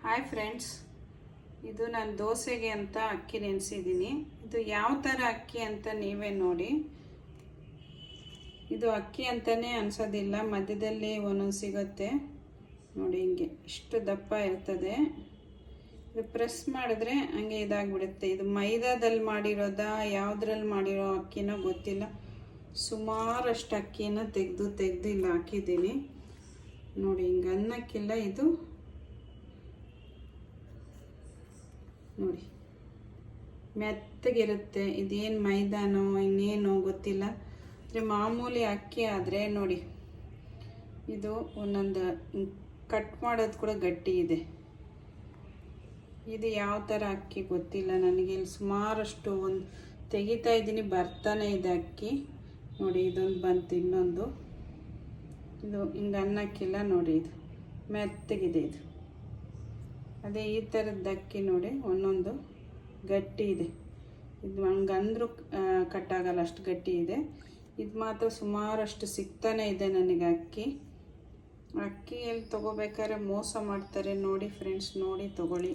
Hi friends, ಇದು ನಾನು ದೋಸೆಗೆ ಅಂತ ಅಕ್ಕಿ ನೆನೆಸಿದ್ದೀನಿ. ಇದು ಯಾವ ಥರ ಅಕ್ಕಿ ಅಂತ ನೀವೇ ನೋಡಿ. ಇದು ಅಕ್ಕಿ ಅಂತಲೇ ಅನಿಸೋದಿಲ್ಲ, ಮಧ್ಯದಲ್ಲಿ ಒಂದೊಂದು ಸಿಗುತ್ತೆ ನೋಡಿ. ಹಿಂಗೆ ಇಷ್ಟು ದಪ್ಪ ಇರ್ತದೆ. ಇದು ಪ್ರೆಸ್ ಮಾಡಿದ್ರೆ ಹಂಗೆ ಇದಾಗಿಬಿಡುತ್ತೆ. ಇದು ಮೈದಾದಲ್ಲಿ ಮಾಡಿರೋದಾ ಯಾವುದ್ರಲ್ಲಿ ಮಾಡಿರೋ ಅಕ್ಕಿನೋ ಗೊತ್ತಿಲ್ಲ. ಸುಮಾರಷ್ಟು ಅಕ್ಕಿನ ತೆಗೆದು ಇಲ್ಲ ಹಾಕಿದ್ದೀನಿ ನೋಡಿ. ಹಿಂಗೆ ಅನ್ನಕ್ಕಿಲ್ಲ, ಇದು ನೋಡಿ ಮೆತ್ತಗಿರುತ್ತೆ. ಇದೇನು ಮೈದಾನೋ ಇನ್ನೇನೋ ಗೊತ್ತಿಲ್ಲ. ಅಂದರೆ ಮಾಮೂಲಿ ಅಕ್ಕಿ ಆದರೆ ನೋಡಿ, ಇದು ಒಂದೊಂದು ಕಟ್ ಮಾಡೋದು ಕೂಡ ಗಟ್ಟಿ ಇದೆ. ಇದು ಯಾವ ಥರ ಅಕ್ಕಿ ಗೊತ್ತಿಲ್ಲ ನನಗೆ. ಇಲ್ಲಿ ಸುಮಾರಷ್ಟು ಒಂದು ತೆಗಿತಾ ಇದ್ದೀನಿ, ಬರ್ತಾನೆ ಇದೆ ಅಕ್ಕಿ ನೋಡಿ. ಇದೊಂದು ಬಂತು, ಇನ್ನೊಂದು. ಇದು ಹಿಂಗೆ ಅನ್ನಕ್ಕಿಲ್ಲ ನೋಡಿ, ಇದು ಮೆತ್ತಗಿದೆ. ಇದು ಅದೇ ಈ ಥರದ್ದು ಅಕ್ಕಿ ನೋಡಿ, ಒಂದೊಂದು ಗಟ್ಟಿ ಇದೆ. ಇದು ಹಂಗಂದ್ರೂ ಕಟ್ಟಾಗಲ್ಲ, ಅಷ್ಟು ಗಟ್ಟಿ ಇದೆ. ಇದು ಮಾತ್ರ ಸುಮಾರಷ್ಟು ಸಿಗ್ತಾನೆ ಇದೆ ನನಗೆ ಅಕ್ಕಿ. ಅಕ್ಕಿಯಲ್ಲಿ ತೊಗೋಬೇಕಾದ್ರೆ ಮೋಸ ಮಾಡ್ತಾರೆ ನೋಡಿ ಫ್ರೆಂಡ್ಸ್, ನೋಡಿ ತೊಗೊಳ್ಳಿ.